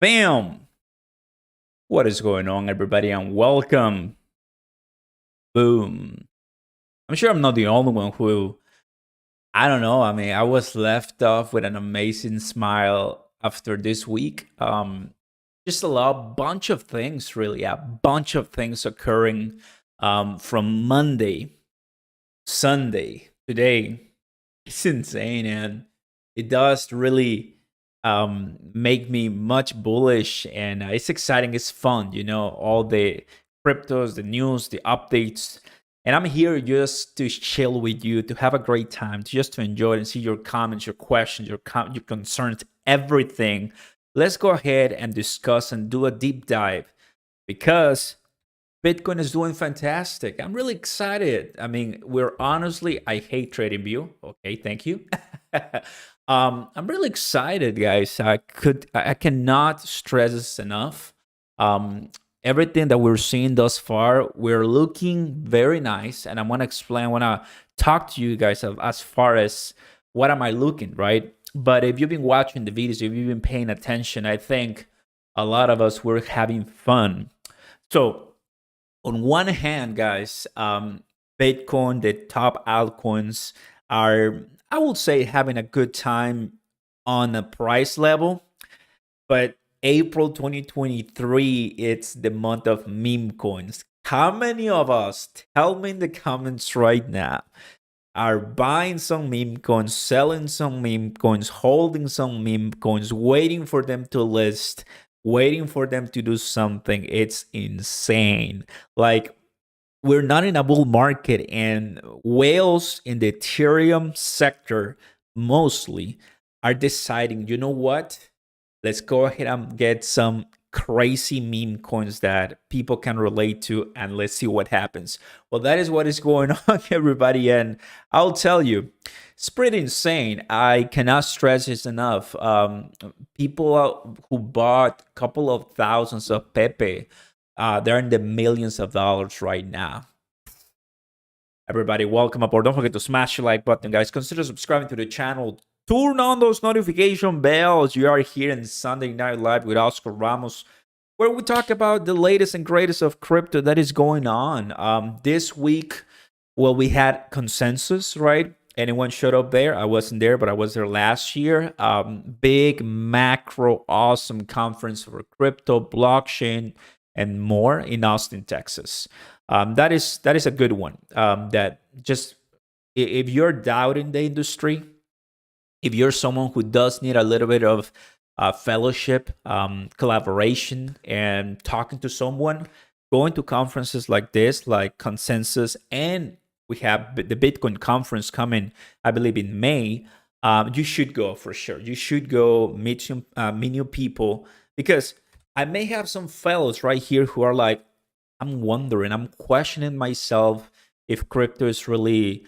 Bam! What is going on, everybody, and welcome. Boom. I'm sure I'm not the only one who, I don't know. I mean, I was left off with an amazing smile after this week. Just bunch of things, really, a bunch of things occurring from Monday, Sunday, today. It's insane, and it does really make me much bullish, and it's exciting. It's fun, all the cryptos, the news, the updates. And I'm here just to chill with you, to have a great time, just to enjoy it and see your comments, your questions, your concerns, everything. Let's go ahead and discuss and do a deep dive because Bitcoin is doing fantastic. I'm really excited. I mean, I hate trading view. Okay, thank you. I'm really excited, guys. I cannot stress this enough. Um, Everything that we're seeing thus far, we're looking very nice. And I want to talk to you guys as far as what am I looking, right? But if you've been watching the videos, if you've been paying attention, I think a lot of us were having fun. So on one hand, guys, Bitcoin, the top altcoins are, I would say, having a good time on a price level. But April 2023, it's the month of meme coins. How many of us, tell me in the comments right now, are buying some meme coins, selling some meme coins, holding some meme coins, waiting for them to list, waiting for them to do something? It's insane. Like, we're not in a bull market, and whales in the ethereum sector mostly are deciding, you know what, let's go ahead and get some crazy meme coins that people can relate to, and let's see what happens. Well, that is what is going on, everybody, and I'll tell you, it's pretty insane. I cannot stress this enough. People who bought a couple of thousands of Pepe, they're in the millions of dollars right now. Everybody, welcome aboard. Don't forget to smash the like button, guys. Consider subscribing to the channel. Turn on those notification bells. You are here in Sunday Night Live with Oscar Ramos, where we talk about the latest and greatest of crypto that is going on. This week, well, we had consensus, right? Anyone showed up there? I wasn't there, but I was there last year. Big macro, awesome conference for crypto, blockchain, and more in Austin, Texas. That is a good one. That just, if you're doubting the industry, if you're someone who does need a little bit of fellowship, collaboration, and talking to someone, going to conferences like this, like Consensus, and we have the Bitcoin conference coming, I believe, in May. You should go for sure. You should go meet new people, because I may have some fellows right here who are like, I'm wondering, I'm questioning myself if crypto is really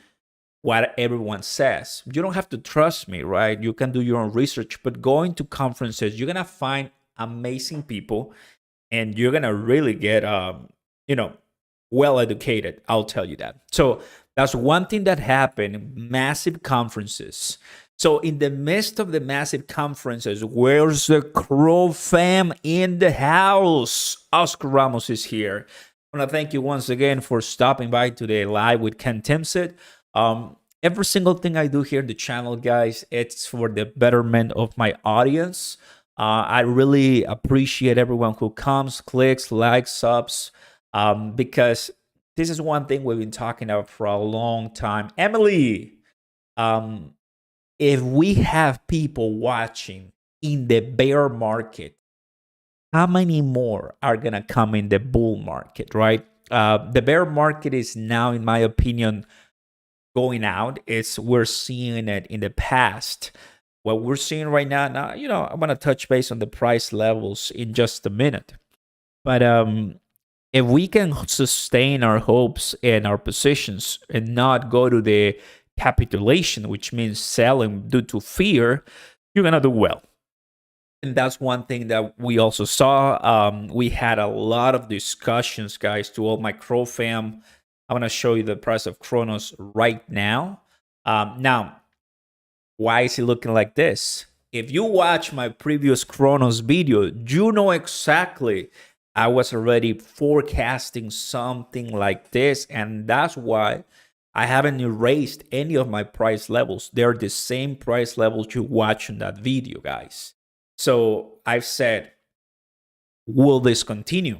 what everyone says. You don't have to trust me, right? You can do your own research, but going to conferences, you're gonna find amazing people, and you're gonna really get, well educated. I'll tell you that. So that's one thing that happened. Massive conferences. So in the midst of the massive conferences, where's the Crow fam in the house? Oscar Ramos is here. I want to thank you once again for stopping by today live with Ken Timsit. Every single thing I do here in the channel, guys, it's for the betterment of my audience. I really appreciate everyone who comes, clicks, likes, subs, because this is one thing we've been talking about for a long time. Emily, if we have people watching in the bear market, how many more are going to come in the bull market, right? The bear market is now, in my opinion, going out. We're seeing it in the past. What we're seeing right now, I'm going to touch base on the price levels in just a minute. But if we can sustain our hopes and our positions and not go to the capitulation, which means selling due to fear, you're going to do well. And that's one thing that we also saw. We had a lot of discussions, guys, to all my Crow fam. I'm going to show you the price of Cronos right now. Now, why is it looking like this? if you watch my previous Cronos video, you know exactly I was already forecasting something like this, and that's why I haven't erased any of my price levels. They're the same price levels you watch in that video, guys. So I've said, will this continue?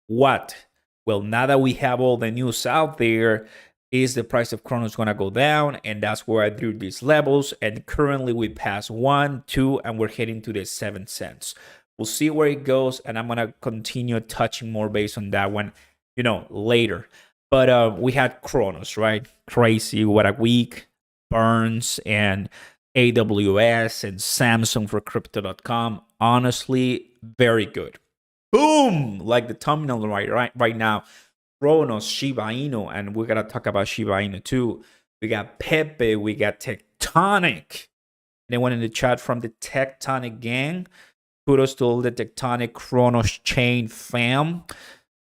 What? Well, now that we have all the news out there, is the price of Cronos going to go down? And that's where I drew these levels. And currently we passed 1, 2, and we're heading to the 7 cents. We'll see where it goes. And I'm going to continue touching more based on that one, later. But we had Cronos, right? Crazy. What a week. Burns and AWS and Samsung for crypto.com. Honestly, very good. Boom! Like the thumbnail right now. Cronos, Shiba Inu, and we're gonna talk about Shiba Inu too. We got Pepe, we got Tectonic. Anyone in the chat from the Tectonic gang? Kudos to all the Tectonic Cronos chain fam.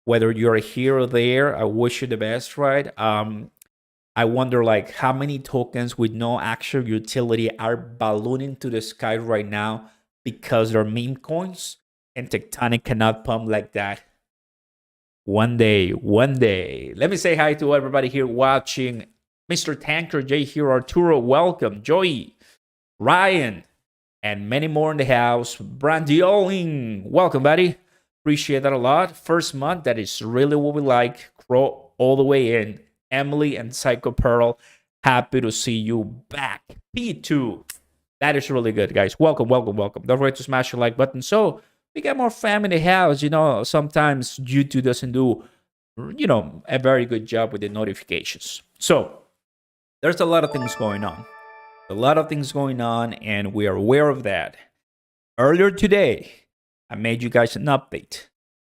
Whether you're here or there, I wish you the best, right? I wonder like how many tokens with no actual utility are ballooning to the sky right now because they're meme coins, and Tectonic cannot pump like that. One day. Let me say hi to everybody here watching. Mr. Tanker J here, Arturo, welcome. Joey, Ryan, and many more in the house. Brandioling, welcome, buddy. Appreciate that a lot. First month, that is really what we like. Crow all the way in. Emily and Psycho Pearl, happy to see you back. P2, that is really good, guys. Welcome. Don't forget to smash the like button. So we get more fam in the house. Sometimes YouTube doesn't do, a very good job with the notifications. So there's a lot of things going on. And we are aware of that. Earlier today, I made you guys an update.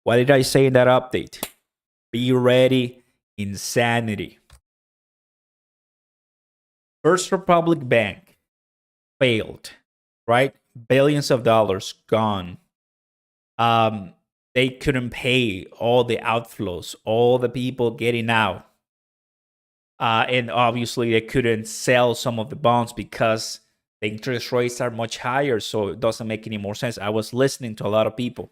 What did I say in that update? Be ready, insanity. First Republic Bank failed, right? Billions of dollars gone. They couldn't pay all the outflows, all the people getting out. And obviously they couldn't sell some of the bonds because the interest rates are much higher. So it doesn't make any more sense. I was listening to a lot of people.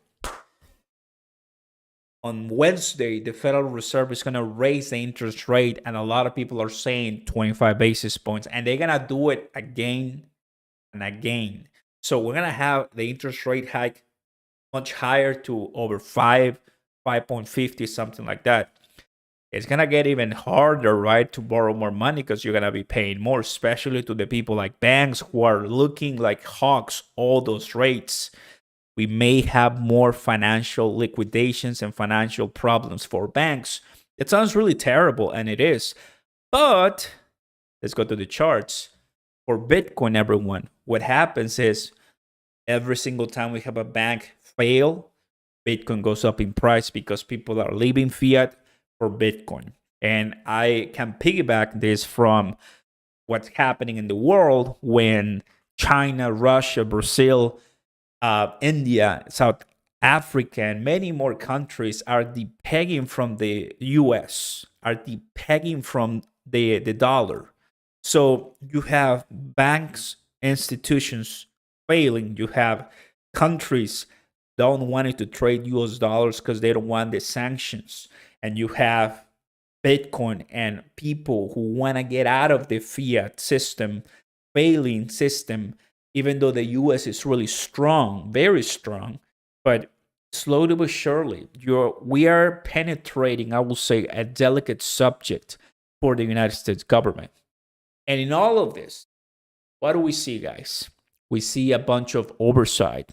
On Wednesday, the Federal Reserve is going to raise the interest rate. And a lot of people are saying 25 basis points. And they're going to do it again and again. So we're going to have the interest rate hike much higher to over 5.50, something like that. It's going to get even harder, right, to borrow more money because you're going to be paying more, especially to the people like banks who are looking like hawks, all those rates. We may have more financial liquidations and financial problems for banks. It sounds really terrible, and it is. But let's go to the charts. For Bitcoin, everyone, what happens is every single time we have a bank fail, Bitcoin goes up in price because people are leaving fiat for Bitcoin. And I can piggyback this from what's happening in the world when China, Russia, Brazil, India, South Africa, and many more countries are depegging from the US, are depegging from the dollar. So you have banks, institutions failing. You have countries don't want to trade US dollars because they don't want the sanctions. And you have Bitcoin and people who want to get out of the fiat system, failing system, even though the US is really strong, very strong. But slowly but surely, we are penetrating, I will say, a delicate subject for the United States government. And in all of this, what do we see, guys? We see a bunch of oversight.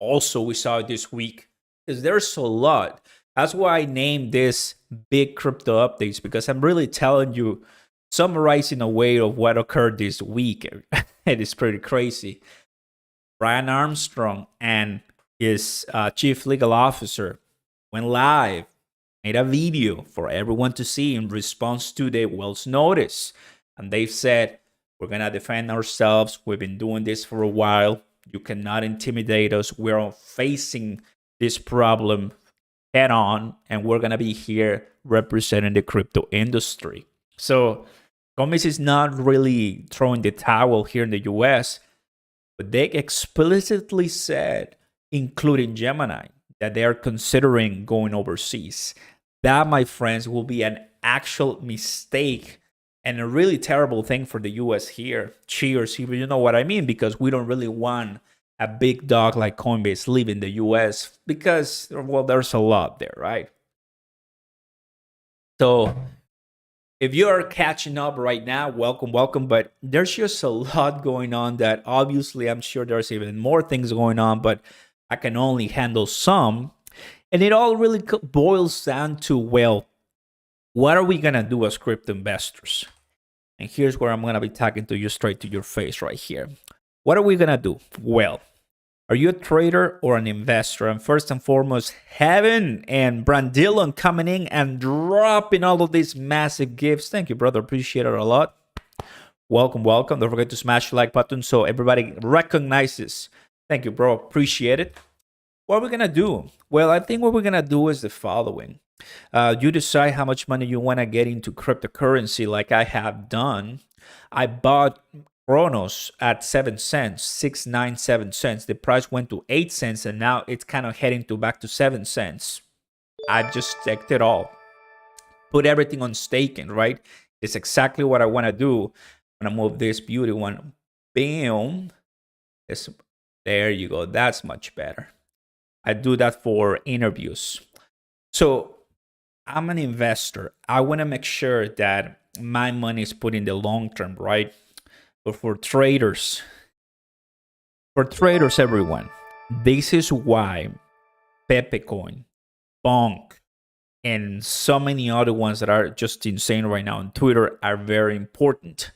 Also, we saw it this week because there's a lot. That's why I named this Big Crypto Updates, because I'm really telling you, summarizing a way of what occurred this week. It is pretty crazy. Brian Armstrong and his chief legal officer went live, made a video for everyone to see in response to the Wells notice. And they've said, we're going to defend ourselves. We've been doing this for a while. You cannot intimidate us. We're facing this problem head on, and we're going to be here representing the crypto industry. So Gomez is not really throwing the towel here in the US. but they explicitly said, including Gemini, that they are considering going overseas. That, my friends, will be an actual mistake and a really terrible thing for the US here. Cheers, if you know what I mean, because we don't really want a big dog like Coinbase leaving the US because, well, there's a lot there, right? So if you are catching up right now, welcome, welcome. But there's just a lot going on that obviously I'm sure there's even more things going on, but I can only handle some. And it all really boils down to, well, what are we going to do as crypto investors? And here's where I'm going to be talking to you straight to your face right here. What are we going to do? Well, are you a trader or an investor? And first and foremost, Heaven and Brandilon coming in and dropping all of these massive gifts. Thank you, brother. Appreciate it a lot. Welcome, welcome. Don't forget to smash the like button so everybody recognizes. Thank you, bro. Appreciate it. What are we going to do? Well, I think what we're going to do is the following. You decide how much money you want to get into cryptocurrency like I have done. I bought Cronos at 7 cents, 697 cents. The price went to 8 cents and now it's kind of heading to back to 7 cents. I just staked it all. Put everything on staking, right? It's exactly what I want to do. I'm going to move this beauty one. Bam. There you go. That's much better. I do that for interviews. So I'm an investor. I want to make sure that my money is put in the long term, right? But for traders, everyone, this is why Pepe coin, Bonk, and so many other ones that are just insane right now on Twitter are very important.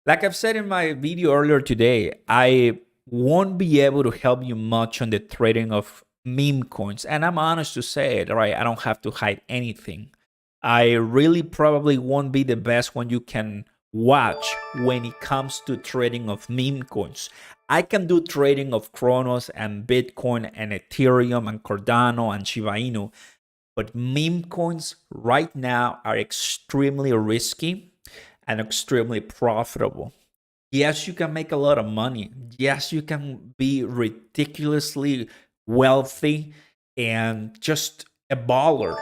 Like I've said in my video earlier today, I won't be able to help you much on the trading of meme coins. And I'm honest to say it, right? I don't have to hide anything. I really probably won't be the best one you can watch when it comes to trading of meme coins. I can do trading of Cronos and Bitcoin and Ethereum and Cardano and Shiba Inu, but meme coins right now are extremely risky and extremely profitable. Yes, you can make a lot of money. Yes, you can be ridiculously wealthy and just a baller.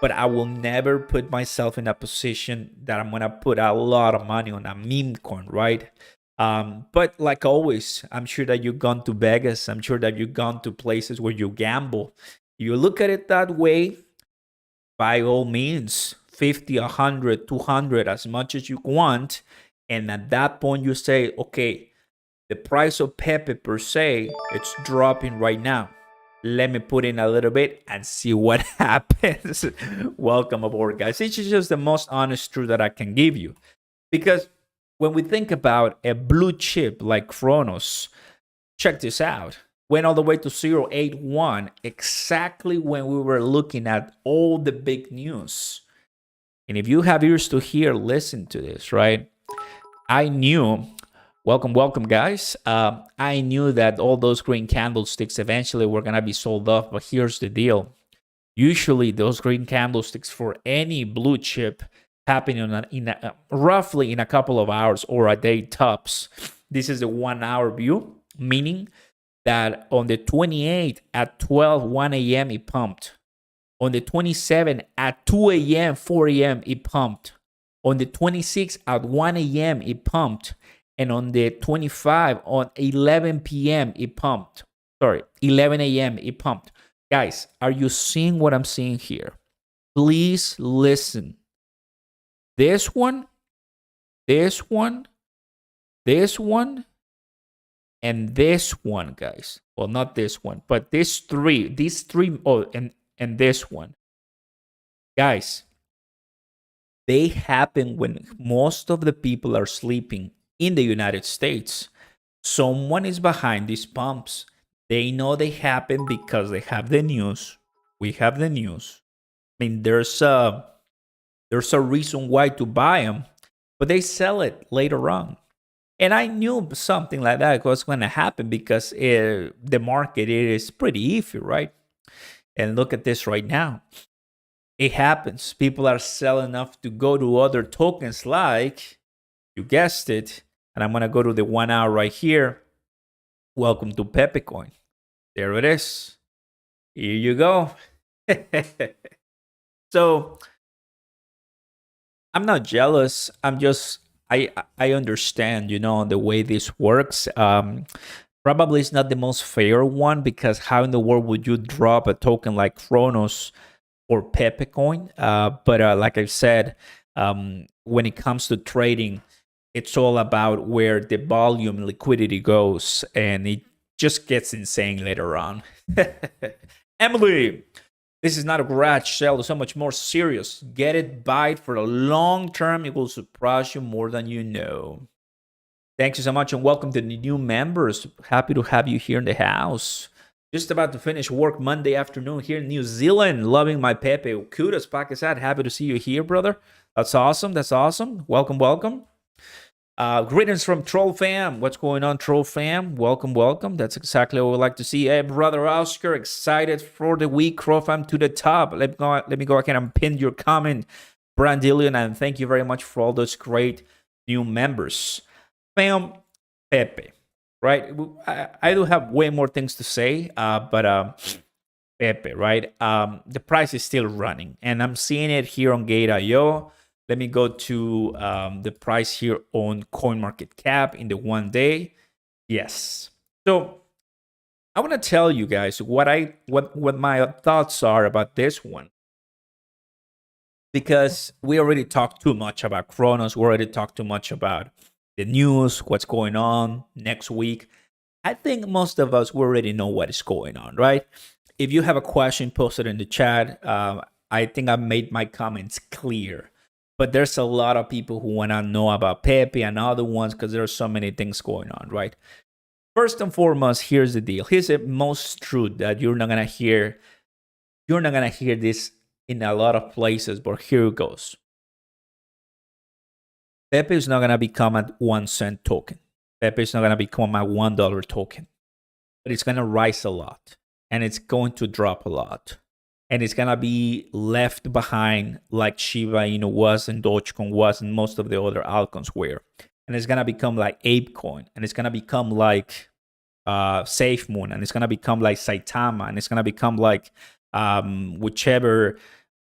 But I will never put myself in a position that I'm going to put a lot of money on a meme coin, right? But like always, I'm sure that you've gone to Vegas. I'm sure that you've gone to places where you gamble. You look at it that way, by all means, 50, 100, 200, as much as you want. And at that point, you say, okay, the price of Pepe per se, it's dropping right now. Let me put in a little bit and see what happens. Welcome aboard, guys. It's just the most honest truth that I can give you. Because when we think about a blue chip like Cronos, check this out. Went all the way to 0.81, exactly when we were looking at all the big news. And if you have ears to hear, listen to this, right? I knew... Welcome, guys. I knew that all those green candlesticks eventually were going to be sold off, but here's the deal. Usually, those green candlesticks for any blue chip happen roughly in a couple of hours or a day tops. This is a 1 hour view, meaning that on the 28th at 1 a.m. it pumped. On the 27th at 2 a.m., 4 a.m. it pumped. On the 26th at 1 a.m. it pumped. And on the 25, on 11 p.m., it pumped. 11 a.m., it pumped. Guys, are you seeing what I'm seeing here? Please listen. This one, and this one, guys. Well, not this one, but these three, and this one. Guys, they happen when most of the people are sleeping. In the United States, someone is behind these pumps. They know they happen because they have the news. We have the news. I mean, there's a reason why to buy them, but they sell it later on. And I knew something like that was going to happen because the market is pretty iffy, right? And look at this right now. It happens. People are selling enough to go to other tokens like, you guessed it, and I'm going to go to the 1 hour right here. Welcome to Pepe coin. There it is. Here you go. So I'm not jealous. I understand, the way this works. Probably it's not the most fair one because how in the world would you drop a token like Cronos or Pepe coin? But like I said, when it comes to trading, it's all about where the volume liquidity goes, and it just gets insane later on. Emily, this is not a garage sale. It's so much more serious. Get it, buy it for the long term. It will surprise you more than you know. Thank you so much, and welcome to the new members. Happy to have you here in the house. Just about to finish work Monday afternoon here in New Zealand. Loving my Pepe. Kudos, Pakistan. Happy to see you here, brother. That's awesome. That's awesome. Welcome, welcome. Greetings from Troll Fam. What's going on, Troll Fam? Welcome, welcome. That's exactly what we like to see. Hey, brother Oscar, excited for the week. Troll Fam to the top. Let me go ahead and pin your comment, Brandillion, and thank you very much for all those great new members. Fam, Pepe, right? I do have way more things to say, but Pepe, right? The price is still running, and I'm seeing it here on Gate.io. Let me go to the price here on CoinMarketCap in the 1 day. Yes. So I want to tell you guys what my thoughts are about this one. Because we already talked too much about Cronos. We already talked too much about the news, what's going on next week. I think most of us already know what is going on, right? If you have a question, post it in the chat. I think I made my comments clear. But there's a lot of people who want to know about Pepe and other ones because there are so many things going on, right? First and foremost, here's the deal. Here's the most truth that you're not gonna hear. You're not gonna hear this in a lot of places, but here it goes. Pepe is not gonna become a 1 cent token. Pepe is not gonna become a $1 token, but it's gonna rise a lot, and it's going to drop a lot. And it's gonna be left behind like Shiba Inu was and Dogecoin was and most of the other altcoins were. And it's gonna become like ApeCoin, and it's gonna become like SafeMoon, and it's gonna become like Saitama, and it's gonna become like whichever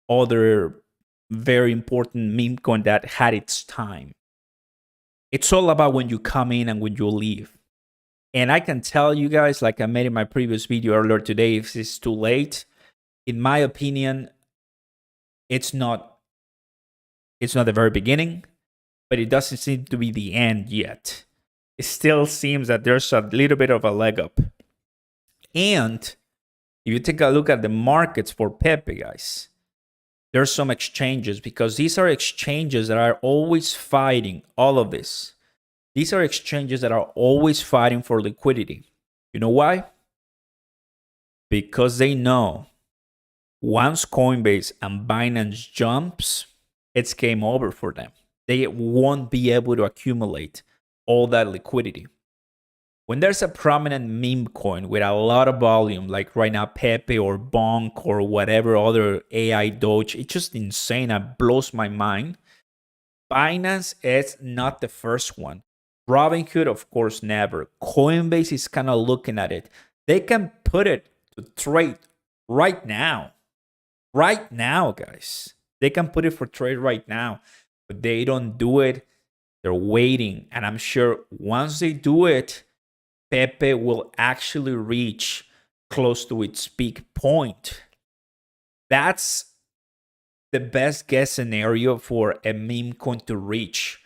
other very important meme coin that had its time. It's all about when you come in and when you leave. And I can tell you guys, like I made in my previous video earlier today, if it's too late, in my opinion, it's not the very beginning, but it doesn't seem to be the end yet. It still seems that there's a little bit of a leg up. And if you take a look at the markets for Pepe, guys, there's some exchanges, because these are exchanges that are always fighting all of this. These are exchanges that are always fighting for liquidity. You know why? Because they know once Coinbase and Binance jumps, it's game over for them. They won't be able to accumulate all that liquidity. When there's a prominent meme coin with a lot of volume, like right now Pepe or Bonk or whatever other AI Doge, it's just insane. It blows my mind. Binance is not the first one. Robinhood, of course, never. Coinbase is kind of looking at it. They can put it to trade right now. Right now, guys. They can put it for trade right now, but they don't do it. They're waiting. And I'm sure once they do it, Pepe will actually reach close to its peak point. That's the best guess scenario for a meme coin to reach.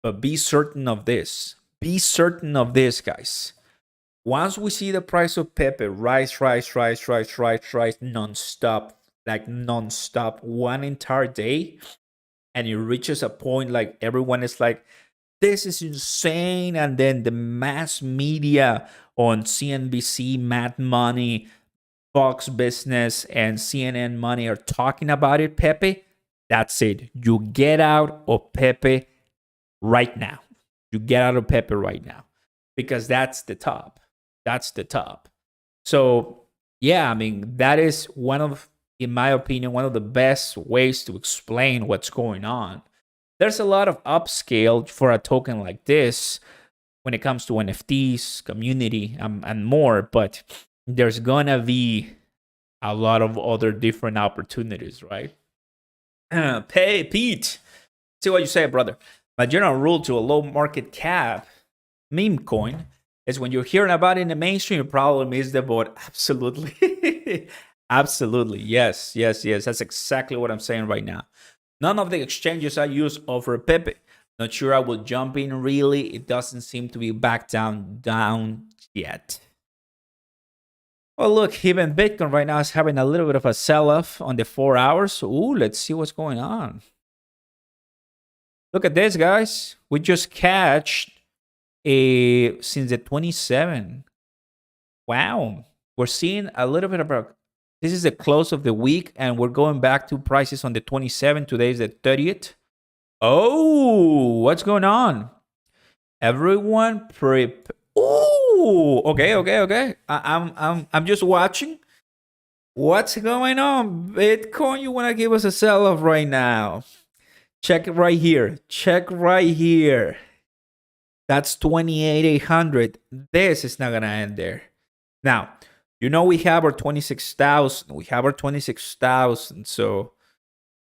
But be certain of this. Be certain of this, guys. Once we see the price of Pepe rise non-stop, like non-stop, one entire day, and it reaches a point like everyone is like, this is insane. And then the mass media on CNBC, Mad Money, Fox Business, and CNN Money are talking about it, Pepe. That's it. You get out of Pepe right now. You get out of Pepe right now. Because that's the top. That's the top. So, yeah, I mean, that is one of, in my opinion, one of the best ways to explain what's going on. There's a lot of upscale for a token like this, when it comes to NFTs, community, and more. But there's gonna be a lot of other different opportunities, right? Pete, see what you say, brother. My general rule to a low market cap meme coin is when you're hearing about it in the mainstream, the problem is the bot. Absolutely. Absolutely. Yes. That's exactly what I'm saying right now. None of the exchanges I use offer Pepe. Not sure I will jump in really. It doesn't seem to be back down yet. Well, look, even Bitcoin right now is having a little bit of a sell-off on the 4 hours. Ooh, let's see what's going on. Look at this, guys. We just catched since the 27. Wow. We're seeing a little bit of a... This is the close of the week, and we're going back to prices on the 27. Today is the 30th. Oh, what's going on? Everyone prep. Ooh, okay. I'm just watching. What's going on, Bitcoin? You want to give us a sell-off right now? Check it right here. That's 28,800. This is not gonna end there. Now, you know we have our 26,000. So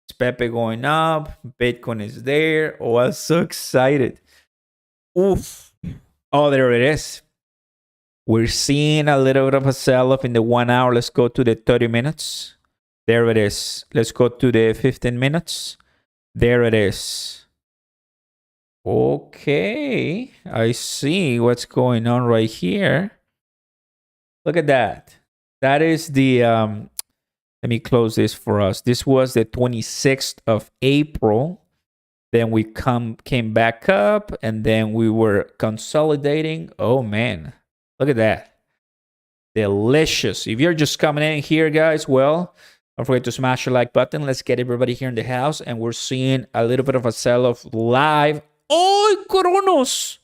it's Pepe going up. Bitcoin is there. Oh, I'm so excited. Oof. Oh, there it is. We're seeing a little bit of a sell-off in the 1 hour. Let's go to the 30 minutes. There it is. Let's go to the 15 minutes. There it is. Okay. I see what's going on right here. Look at that. That is the... let me close this for us. This was the 26th of April. Then we came back up, and then we were consolidating. Oh, man. Look at that. Delicious. If you're just coming in here, guys, well, don't forget to smash the like button. Let's get everybody here in the house. And we're seeing a little bit of a sell-off live. Oh, Cronos.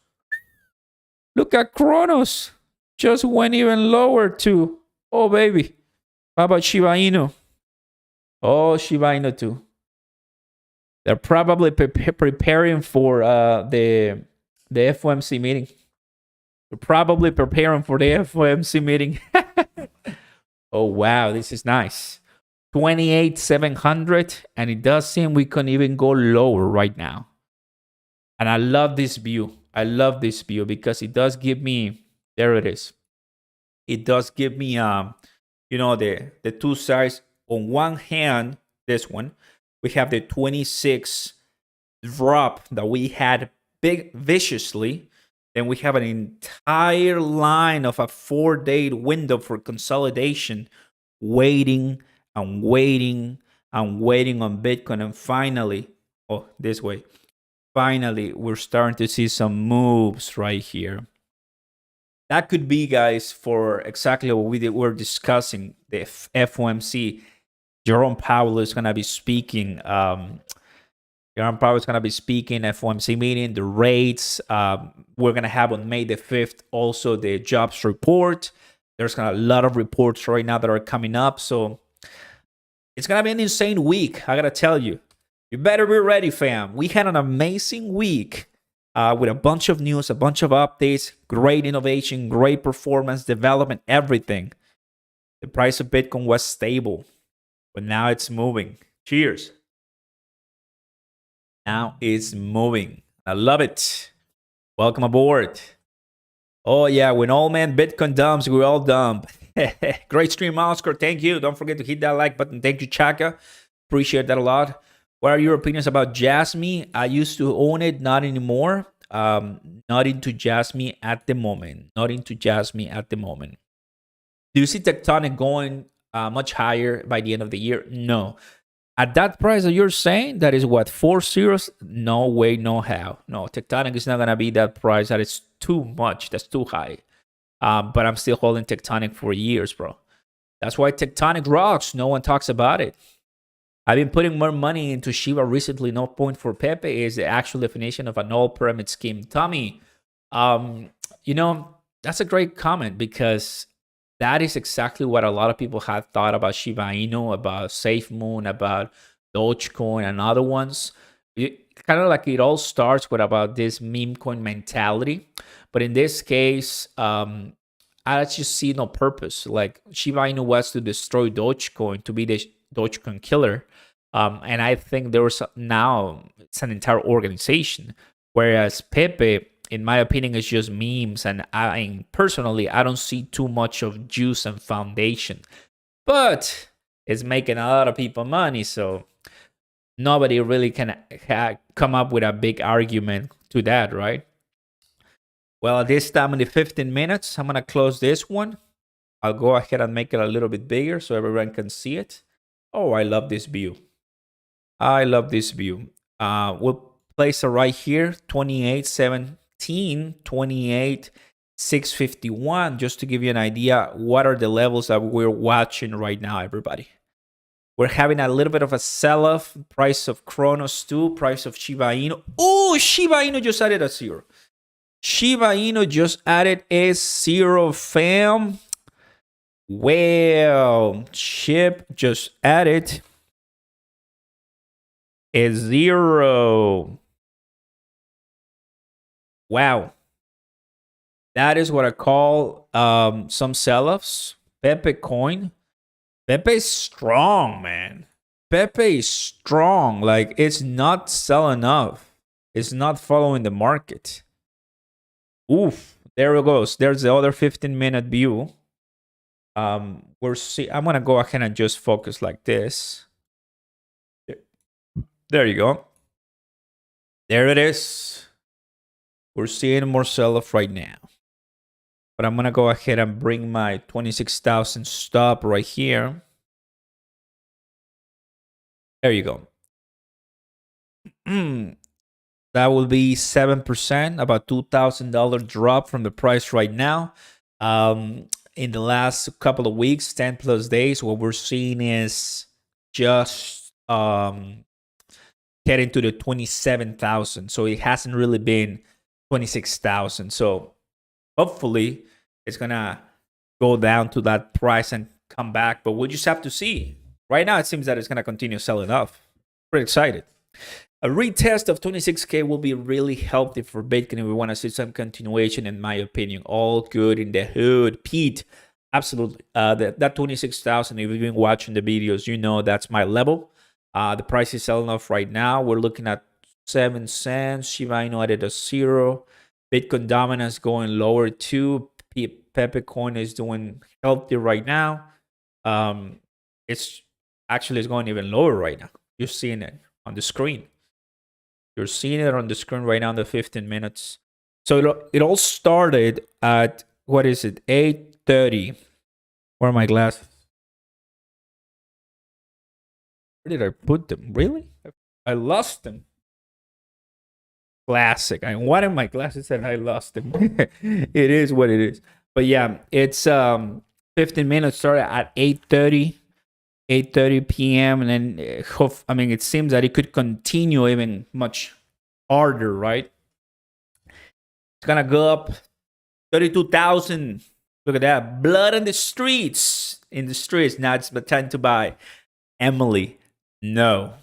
Look at Cronos. Just went even lower, too. Oh, baby. How about Shiba Inu? Oh, Shiba Inu, too. They're probably preparing for the FOMC meeting. They're probably preparing for the FOMC meeting. Oh, wow. This is nice. 28,700. And it does seem we can even go lower right now. And I love this view. I love this view because it does give me... There it is. It does give me, the two sides. On one hand, this one, we have the 26 drop that we had big viciously. Then we have an entire line of a 4-day window for consolidation, waiting on Bitcoin. And finally, this way. Finally, we're starting to see some moves right here. That could be, guys, for exactly what we're discussing, the FOMC. Jerome Powell is going to be speaking. FOMC meeting, the rates. We're going to have on May the 5th also the jobs report. There's a lot of reports right now that are coming up. So it's going to be an insane week, I got to tell you. You better be ready, fam. We had an amazing week with a bunch of news, a bunch of updates, great innovation, great performance, development, everything. The price of Bitcoin was stable, but now it's moving. Cheers. Now it's moving. I love it. Welcome aboard. Oh, yeah. When all man Bitcoin dumps, we all dump. Great stream, Oscar. Thank you. Don't forget to hit that like button. Thank you, Chaka. Appreciate that a lot. What are your opinions about Jasmine? I used to own it, not anymore. Not into Jasmine at the moment. Do you see Tectonic going much higher by the end of the year? No. At that price that you're saying, that is what, 4 zeros? No way, no how. No, Tectonic is not going to be that price. That is too much. That's too high. But I'm still holding Tectonic for years, bro. That's why Tectonic rocks. No one talks about it. I've been putting more money into Shiba recently. No point for Pepe is the actual definition of an all pyramid scheme. Tommy, that's a great comment because that is exactly what a lot of people have thought about Shiba Inu, about SafeMoon, about Dogecoin and other ones. kind of like it all starts with about this meme coin mentality, but in this case, I just see no purpose. Like Shiba Inu was to destroy Dogecoin, to be the Dogecoin killer, and I think there was now it's an entire organization. Whereas Pepe, in my opinion, is just memes, and personally, I don't see too much of juice and foundation. But it's making a lot of people money, so nobody really can come up with a big argument to that, right? Well, this time in the 15 minutes, I'm gonna close this one. I'll go ahead and make it a little bit bigger so everyone can see it. Oh, I love this view. I love this view. We'll place it right here, 28.17, 28.651, just to give you an idea what are the levels that we're watching right now, everybody. We're having a little bit of a sell-off. Price of Cronos 2, price of Shiba Inu. Oh, Shiba Inu just added a 0. Shiba Inu just added a 0, fam. Well, Chip just added a 0. Wow. That is what I call some sell-offs. Pepe coin. Pepe is strong, man. Pepe is strong. Like, it's not selling off. It's not following the market. Oof. There it goes. There's the other 15-minute view. I'm gonna go ahead and just focus like this. There you go. There it is. We're seeing more sell-off right now. But I'm gonna go ahead and bring my 26,000 stop right here. There you go. That will be 7%, about $2,000 drop from the price right now. In the last couple of weeks, 10 plus days, what we're seeing is just getting to the 27,000. So it hasn't really been 26,000. So hopefully it's gonna go down to that price and come back. But we'll just have to see. Right now, it seems that it's gonna continue selling off. Pretty excited. A retest of 26K will be really healthy for Bitcoin if we want to see some continuation, in my opinion. All good in the hood. Pete, absolutely. That 26,000, if you've been watching the videos, you know that's my level. The price is selling off right now. We're looking at 7 cents. Shiba Inu added a 0. Bitcoin dominance going lower too. Pepe coin is doing healthy right now. It's going even lower right now. You're seeing it on the screen. You're seeing it on the screen right now in the 15 minutes. So it all started at, what is it, 8:30. Where are my glasses? Where did I put them? Really? I lost them. Classic. I wanted my glasses and I lost them. It is what it is. But yeah, it's 15 minutes started at 8:30 p.m. and then it seems that it could continue even much harder, right? It's gonna go up 32,000. Look at that. Blood in the streets. Now it's the time to buy. Emily, no.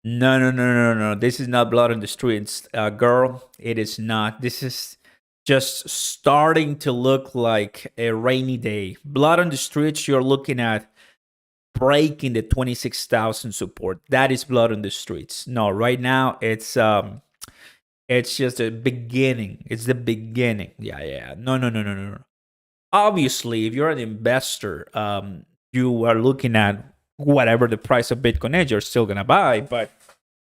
No. This is not blood in the streets, girl. It is not. This is just starting to look like a rainy day. Blood on the streets, you're looking at breaking the 26,000 support. That is blood on the streets. No, right now it's just a beginning. It's the beginning. Yeah. No. Obviously, if you're an investor, you are looking at whatever the price of Bitcoin is, you're still gonna buy. But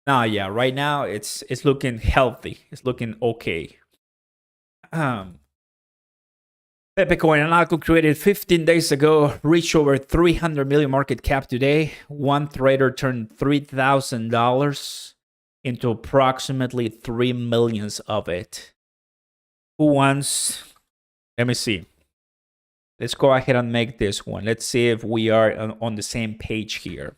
yeah, right now it's looking healthy. It's looking okay. Pepe coin, an altcoin created 15 days ago, reached over 300 million market cap today. One trader turned $3,000 into approximately 3 millions of it. Who wants? Let me see. Let's go ahead and make this one. Let's see if we are on the same page here.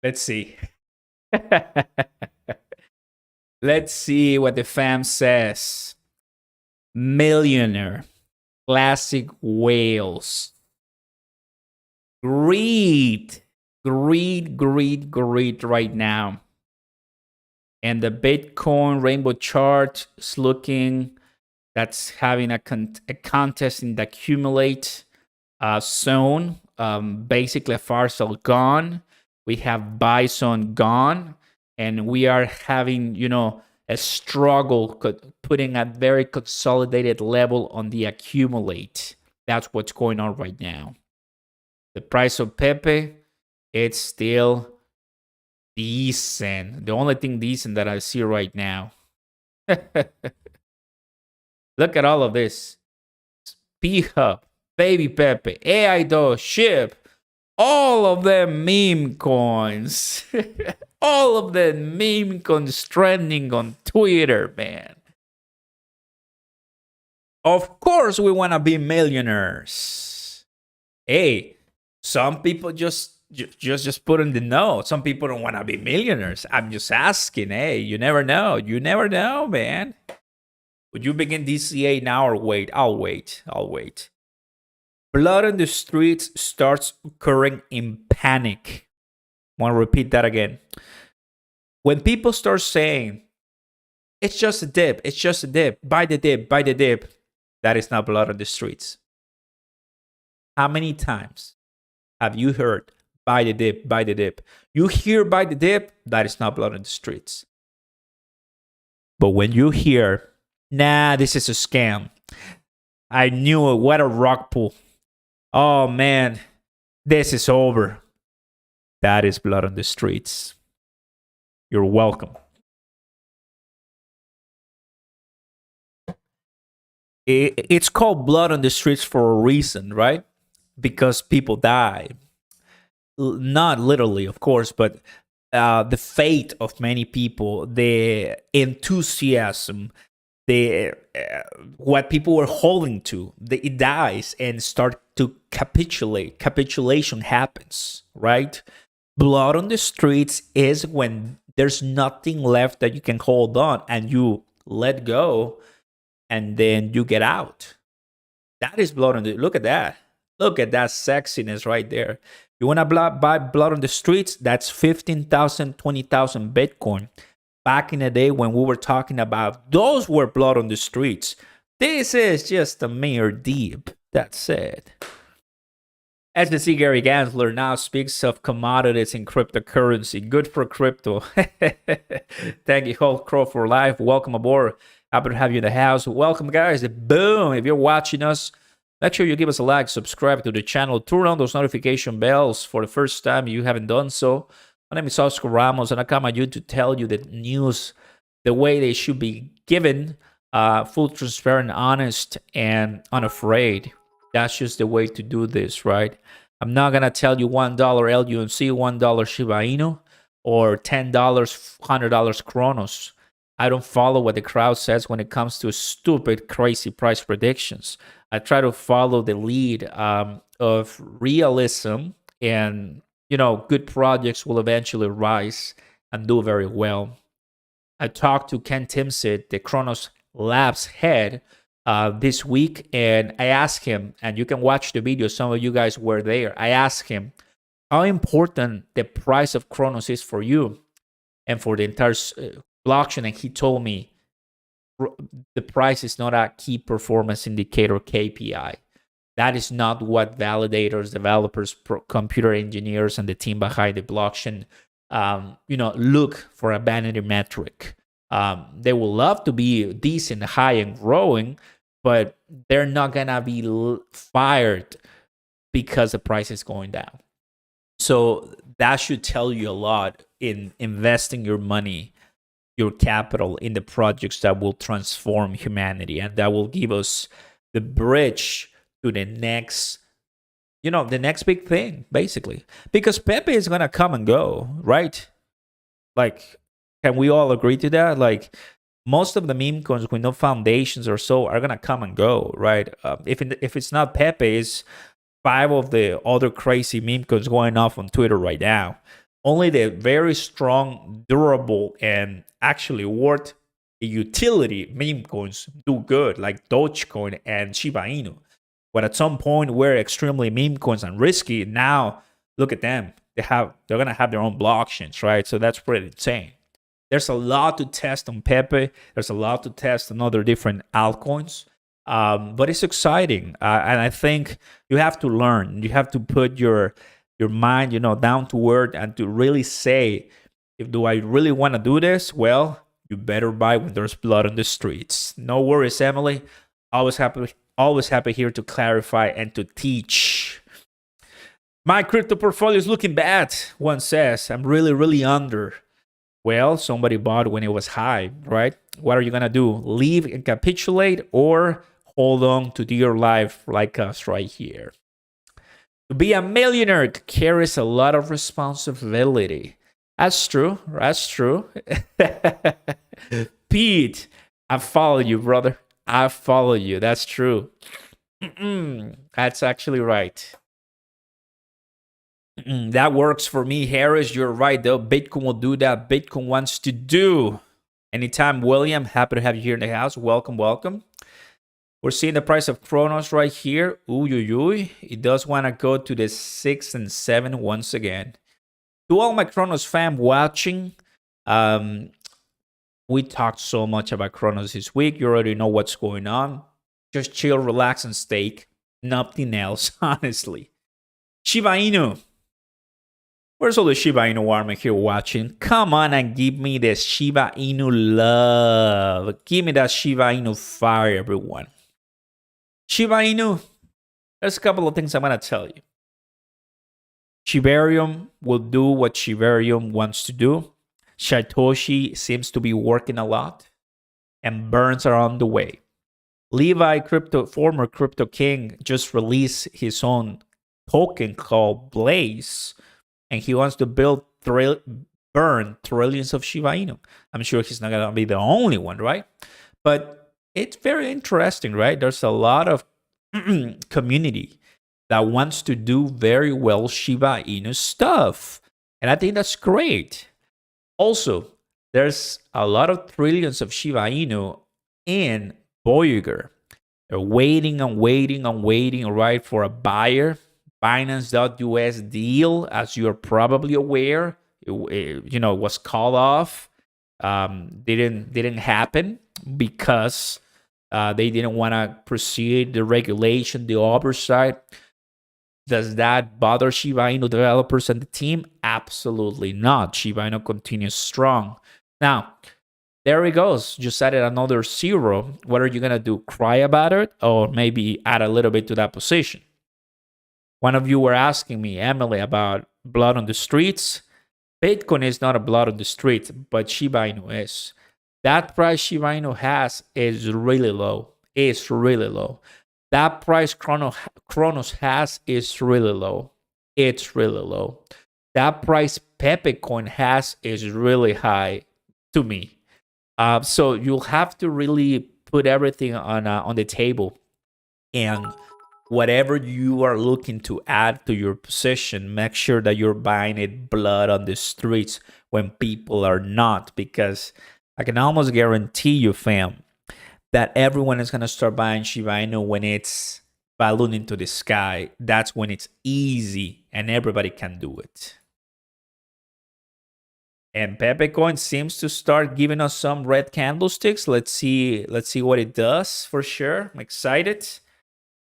Let's see. Let's see what the fam says. Millionaire. Classic whales. Greed. Greed right now. And the Bitcoin rainbow chart is looking, that's having a contest in the accumulate zone. Basically, a Farsal gone. We have Bison gone. And we are having, a struggle putting a very consolidated level on the accumulate. That's what's going on right now. The price of Pepe, it's still decent. The only thing decent that I see right now. Look at all of this. P-Hub, Baby Pepe, AI Doge, Ship, all of them meme coins. All of the meme coins trending on Twitter, man. Of course we want to be millionaires. Hey, some people just put in the note. Some people don't want to be millionaires. I'm just asking. Hey, you never know. You never know, man. Would you begin DCA now or wait? I'll wait. Blood on the streets starts occurring in panic. I want to repeat that again. When people start saying, it's just a dip, buy the dip, that is not blood on the streets. How many times have you heard, buy the dip? You hear buy the dip, that is not blood on the streets. But when you hear, nah, this is a scam, I knew it, what a rock pool, oh man, this is over, that is blood on the streets. You're welcome. It's called blood on the streets for a reason, right? Because people die. Not literally, of course, but the fate of many people, the enthusiasm, what people were holding to, it dies and start to capitulate. Capitulation happens, right? Blood on the streets is when there's nothing left that you can hold on and you let go and then you get out. That is blood on the, look at that. Look at that sexiness right there. You want to buy blood on the streets? That's 15,000, 20,000 Bitcoin. Back in the day when we were talking about, those were blood on the streets. This is just a mere dip. That's it. SEC Gary Gensler now speaks of commodities in cryptocurrency. Good for crypto. Thank you, Hulk Crow, for life. Welcome aboard. Happy to have you in the house. Welcome, guys. Boom. If you're watching us, make sure you give us a like, subscribe to the channel, turn on those notification bells for the first time if you haven't done so. My name is Oscar Ramos, and I come at you to tell you the news the way they should be given, full, transparent, honest, and unafraid. That's just the way to do this, right? I'm not going to tell you $1 LUNC, $1 Shiba Inu, or $10, $100 Cronos. I don't follow what the crowd says when it comes to stupid, crazy price predictions. I try to follow the lead of realism, and, good projects will eventually rise and do very well. I talked to Ken Timsit, the Cronos Labs head, this week, and I asked him, and you can watch the video, some of you guys were there. I asked him how important the price of Cronos is for you and for the entire blockchain, and he told me the price is not a key performance indicator, KPI. That is not what validators, developers, computer engineers, and the team behind the blockchain look for, a vanity metric. They will love to be decent, high, and growing, but they're not gonna be fired because the price is going down. So that should tell you a lot in investing your money, your capital, in the projects that will transform humanity, and that will give us the bridge to the next, the next big thing, basically. Because Pepe is gonna come and go, right? Like, can we all agree to that? Like, most of the meme coins with no foundations or so are gonna come and go, right? If it's not Pepe, it's 5 of the other crazy meme coins going off on Twitter right now. Only the very strong, durable, and actually worth the utility meme coins do good, like Dogecoin and Shiba Inu. But at some point, we're extremely meme coins and risky. Now, look at them. They're gonna have their own blockchains, right? So that's pretty insane. There's a lot to test on Pepe. There's a lot to test on other different altcoins. But it's exciting, and I think you have to learn. You have to put your mind, down to earth, and to really say, if do I really want to do this? Well, you better buy when there's blood on the streets. No worries, Emily. Always happy here to clarify and to teach. My crypto portfolio is looking bad, one says. I'm really, really under. Well, somebody bought when it was high, right? What are you going to do? Leave and capitulate, or hold on to dear life like us right here? To be a millionaire carries a lot of responsibility. That's true. That's true. Pete, I follow you, brother. I follow you. That's true. That's actually right. That works for me, Harris. You're right, though. Bitcoin will do that Bitcoin wants to do. Anytime, William. Happy to have you here in the house. Welcome, welcome. We're seeing the price of Cronos right here. Ooh. It does want to go to the 6 and 7 once again. To all my Cronos fam watching, we talked so much about Cronos this week. You already know what's going on. Just chill, relax, and stake. Nothing else, honestly. Shiba Inu. Where's all the Shiba Inu army here watching? Come on and give me the Shiba Inu love. Give me that Shiba Inu fire, everyone. Shiba Inu, there's a couple of things I'm going to tell you. Shibarium will do what Shibarium wants to do. Satoshi seems to be working a lot, and burns are on the way. Levi, former crypto king, just released his own token called Blaze, and he wants to burn trillions of Shiba Inu. I'm sure he's not going to be the only one, right? But it's very interesting, right? There's a lot of community that wants to do very well Shiba Inu stuff. And I think that's great. Also, there's a lot of trillions of Shiba Inu in Voyager. They're waiting, right, for a buyer. Binance.us deal, as you're probably aware, it was called off. Didn't happen because they didn't want to proceed the regulation, the oversight. Does that bother Shiba Inu developers and the team? Absolutely not. Shiba Inu continues strong. Now, there it goes. Just added another 0. What are you going to do? Cry about it? Or maybe add a little bit to that position? One of you were asking me, Emily, about blood on the streets. Bitcoin is not a blood on the streets, but Shiba Inu is. That price Shiba Inu has is really low. It's really low. That price Cronos has is really low. It's really low. That price Pepe coin has is really high to me. So you'll have to really put everything on the table, and whatever you are looking to add to your position, make sure that you're buying it blood on the streets when people are not, because I can almost guarantee you, fam, that everyone is going to start buying Shiba Inu when it's ballooning to the sky. That's when it's easy and everybody can do it. And Pepe coin seems to start giving us some red candlesticks. Let's see what it does for sure. I'm excited.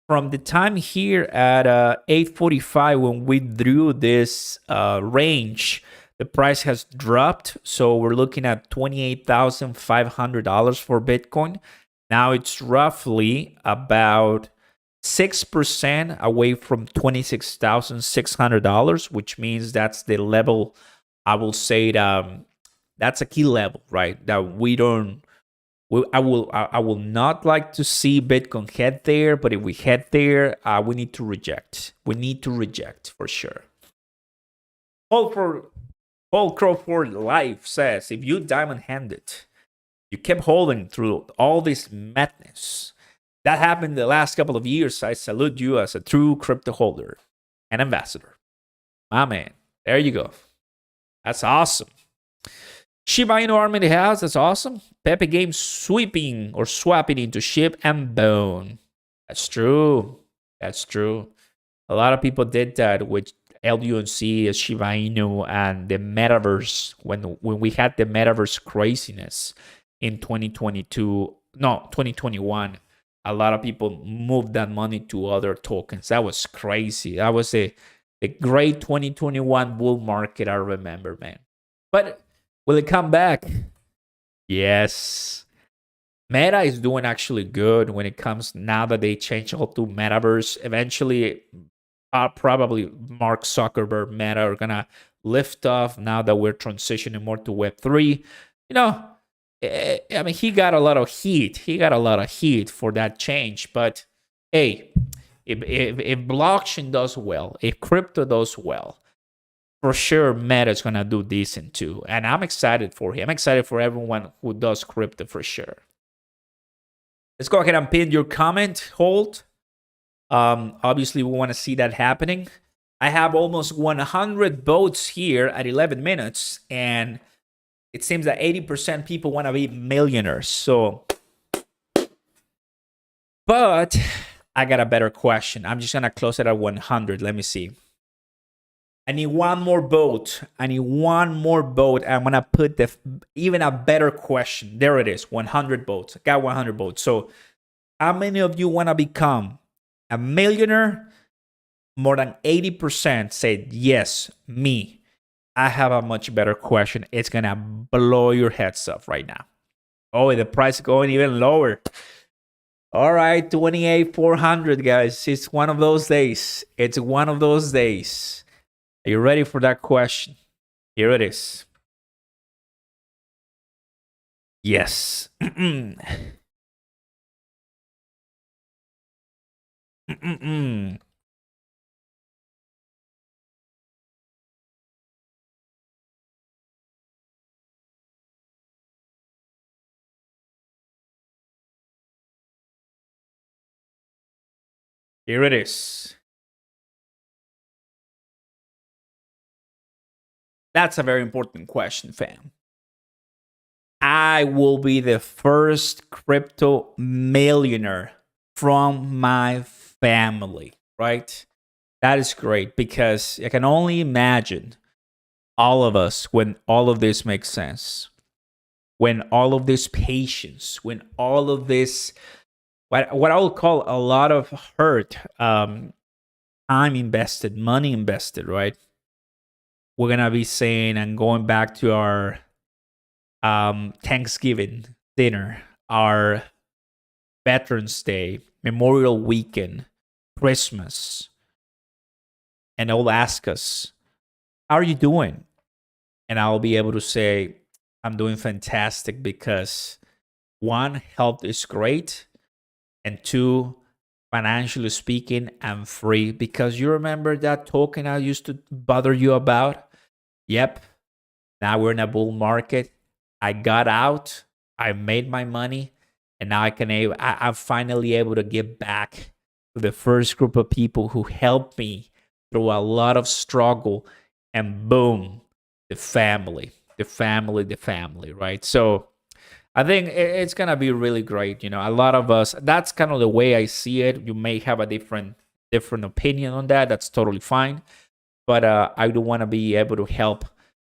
From the time here at 8:45 when we drew this range, the price has dropped. So we're looking at $28,500 for Bitcoin. Now it's roughly about 6% away from $26,600, which means that's the level. I will say that's a key level, right? That we don't. I will not like to see Bitcoin head there, but if we head there, we need to reject. We need to reject for sure. Paul Crawford Life says, if you diamond-handed, you kept holding through all this madness that happened the last couple of years, I salute you as a true crypto holder and ambassador. My man, there you go. That's awesome. Shiba Inu arm in the house. That's awesome. Pepe game sweeping or swapping into SHIB and bone. That's true. That's true. A lot of people did that with LUNC, Shiba Inu, and the metaverse when we had the metaverse craziness in 2022. No, 2021. A lot of people moved that money to other tokens. That was crazy. That was a great 2021 bull market, I remember, man. But will it come back? Yes. Meta is doing actually good when it comes now that they changed all to metaverse. Eventually, probably Mark Zuckerberg, Meta are gonna lift off now that we're transitioning more to Web3. You know, I mean, he got a lot of heat. He got a lot of heat for that change. But hey, if blockchain does well, if crypto does well, for sure Meta is gonna do decent too. And I'm excited for him. I'm excited for everyone who does crypto for sure. Let's go ahead and pin your comment, Holt. Obviously, we want to see that happening. I have almost 100 votes here at 11 minutes, and it seems that 80% people want to be millionaires. So, but I got a better question. I'm just going to close it at 100. Let me see. I need one more vote. I need one more vote. I'm going to put even a better question. There it is. 100 votes. I got 100 votes. So how many of you want to become a millionaire? More than 80% said yes, me. I have a much better question. It's going to blow your heads off right now. Oh, the price is going even lower. All right, 28,400, guys. It's one of those days. It's one of those days. Are you ready for that question? Here it is. Yes. Here it is. That's a very important question, fam. I will be the first crypto millionaire from my family, right? That is great because I can only imagine all of us when all of this makes sense. When all of this patience, when all of this, what I would call a lot of hurt, time invested, money invested, right? We're going to be saying and going back to our Thanksgiving dinner, our Veterans Day, Memorial Weekend, Christmas, and they'll ask us, how are you doing? And I'll be able to say, I'm doing fantastic because one, health is great, and two, financially speaking, I'm free. Because you remember that token I used to bother you about? Yep. Now we're in a bull market. I got out. I made my money. And now I'm finally able to give back to the first group of people who helped me through a lot of struggle. And boom, the family, right? So I think it's going to be really great. You know, a lot of us, that's kind of the way I see it. You may have a different opinion on that. That's totally fine. But I do want to be able to help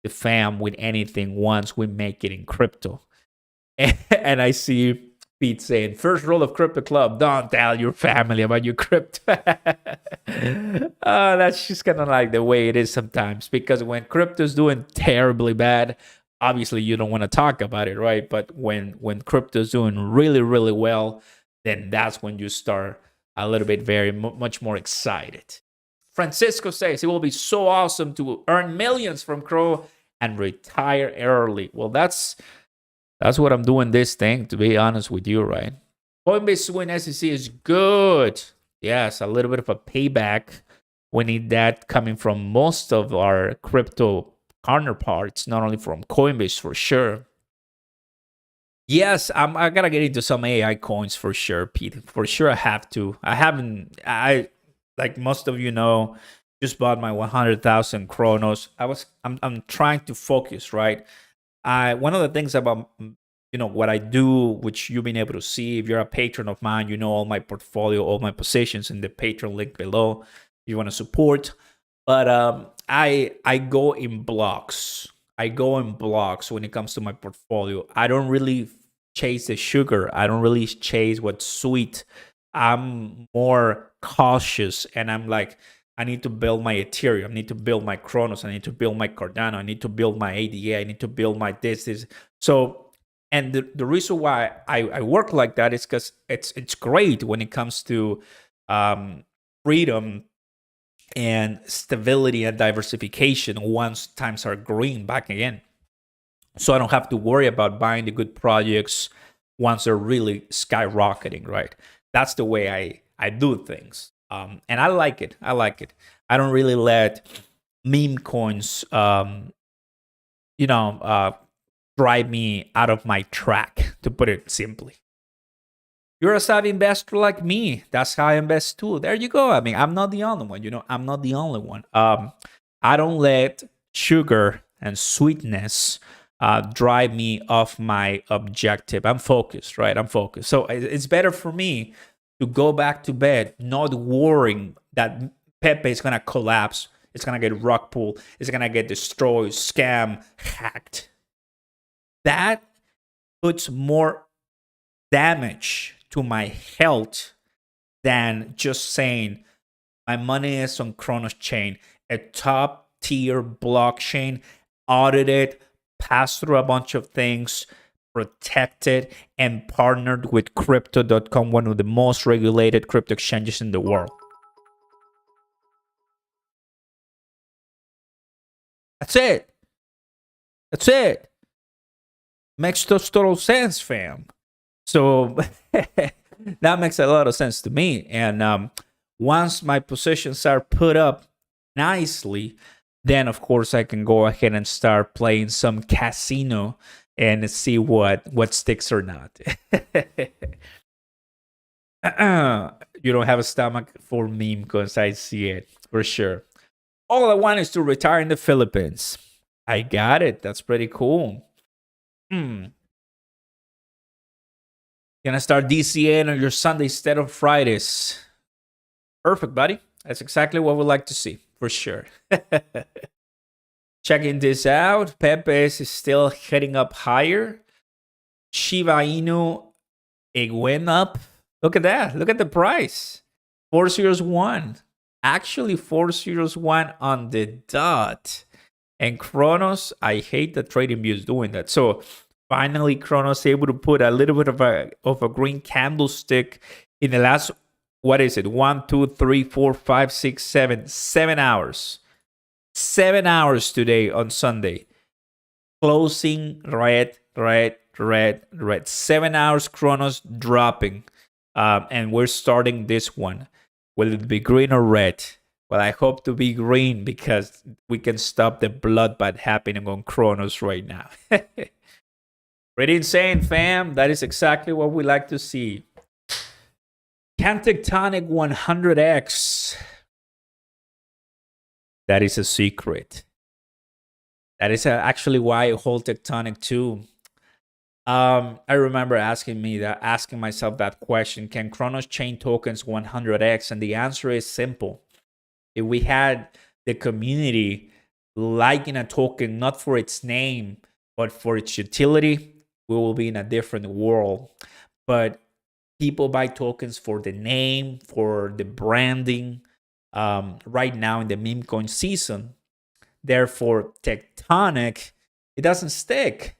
the fam with anything once we make it in crypto. And I see Pete saying, first rule of Crypto Club, don't tell your family about your crypto. That's just kind of like the way it is sometimes. Because when crypto's doing terribly bad, obviously you don't want to talk about it, right? But when crypto's doing really, really well, then that's when you start a little bit much more excited. Francisco says it will be so awesome to earn millions from Crow and retire early. Well, that's what I'm doing this thing, to be honest with you, right? Coinbase win SEC is good. Yes, a little bit of a payback. We need that coming from most of our crypto counterparts, not only from Coinbase for sure. Yes, I gotta get into some AI coins for sure, Pete. For sure, I have to. I like most of you know, just bought my 100,000 Cronos. I'm trying to focus, right? One of the things about what I do, which you've been able to see if you're a patron of mine, all my portfolio, all my positions in the Patreon link below. If you want to support, but I go in blocks. I go in blocks when it comes to my portfolio. I don't really chase the sugar. I don't really chase what's sweet. I'm more cautious, and I'm like, I need to build my Ethereum. I need to build my Cronos. I need to build my Cardano. I need to build my ADA. I need to build my this. So, and the reason why I work like that is because it's great when it comes to freedom and stability and diversification once times are green back again. So I don't have to worry about buying the good projects once they're really skyrocketing, right? That's the way I do things. And I like it. I like it. I don't really let meme coins, drive me out of my track, to put it simply. You're a savvy investor like me. That's how I invest too. There you go. I mean, I'm not the only one. I'm not the only one. I don't let sugar and sweetness drive me off my objective. I'm focused, right? I'm focused. So it's better for me to go back to bed not worrying that Pepe is going to collapse. It's going to get rug pulled. It's going to get destroyed, scam, hacked. That puts more damage to my health than just saying my money is on Cronos chain, a top tier blockchain, audited, passed through a bunch of things, protected, and partnered with crypto.com, one of the most regulated crypto exchanges in the world. That's it. That's it. Makes total sense, fam. So that makes a lot of sense to me. And once my positions are put up nicely, then of course I can go ahead and start playing some casino and see what sticks or not. You don't have a stomach for meme because I see it for sure. All I want is to retire in the Philippines. I got it. That's pretty cool. Gonna start DCA on your Sunday instead of Fridays. Perfect, buddy. That's exactly what we like to see, for sure. Checking this out, Pepe is still heading up higher. Shiba Inu, it went up. Look at that. Look at the price. 401. Actually, 401 on the dot. And Cronos, I hate that TradingView is doing that. So finally, Cronos able to put a little bit of a green candlestick in the last, what is it? 1, 2, 3, 4, 5, 6, 7 hours. 7 hours today on Sunday. Closing red. 7 hours Cronos dropping. And we're starting this one. Will it be green or red? Well, I hope to be green because we can stop the bloodbath happening on Cronos right now. Pretty insane, fam. That is exactly what we like to see. Can tectonic 100x? That is a secret. That is actually why I hold tectonic too. I remember asking myself that question: can Cronos chain tokens 100x? And the answer is simple. If we had the community liking a token not for its name but for its utility, we will be in a different world. But people buy tokens for the name, for the branding. Right now in the meme coin season, therefore tectonic, it doesn't stick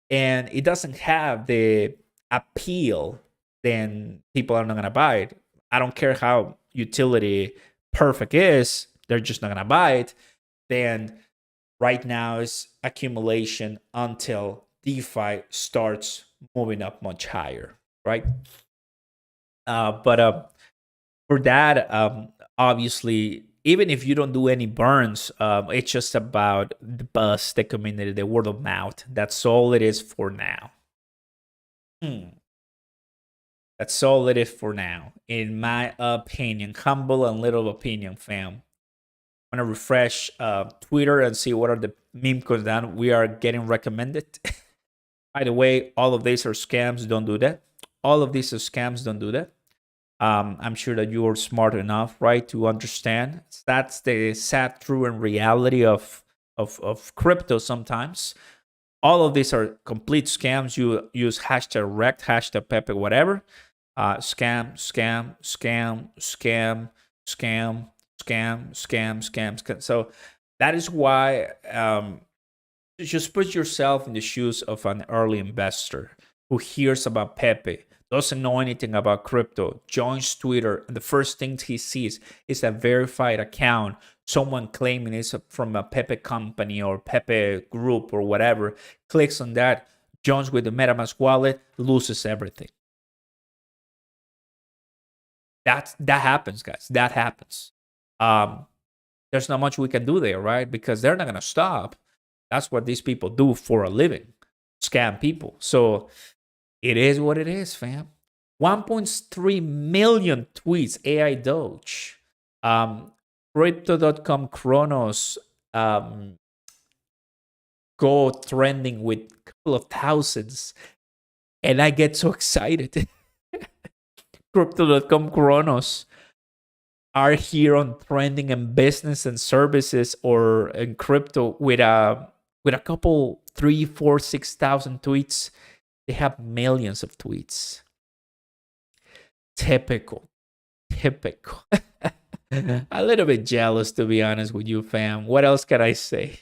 and it doesn't have the appeal. Then people are not gonna buy it. I don't care how utility perfect is, they're just not gonna buy it. Then right now is accumulation until DeFi starts moving up much higher, right? But for that, obviously, even if you don't do any burns, it's just about the buzz, the community, the word of mouth. That's all it is for now. That's all it is for now, in my opinion. Humble and little opinion, fam. want to refresh Twitter and see what are the meme coins that we are getting recommended. By the way, all of these are scams. Don't do that. All of these are scams. Don't do that. I'm sure that you are smart enough, right, to understand. That's the sad, true, and reality of crypto. Sometimes all of these are complete scams. You use hashtag rect, hashtag Pepe, whatever. Scam, scam, scam, scam, scam, scam, scam, scam, scam. So that is why just put yourself in the shoes of an early investor who hears about Pepe, doesn't know anything about crypto, joins Twitter, and the first thing he sees is a verified account, someone claiming it's from a Pepe company or Pepe group or whatever, clicks on that, joins with the MetaMask wallet, loses everything. That happens, guys. That happens. There's not much we can do there, right? Because they're not going to stop. That's what these people do for a living, scam people. So it is what it is, fam. 1.3 million tweets, AI Doge. Crypto.com Cronos go trending with a couple of thousands. And I get so excited. Crypto.com Cronos are here on trending in business and services or in crypto with a couple 3, 4, 6,000 tweets. They have millions of tweets. Typical. A little bit jealous, to be honest with you, fam. What else can I say?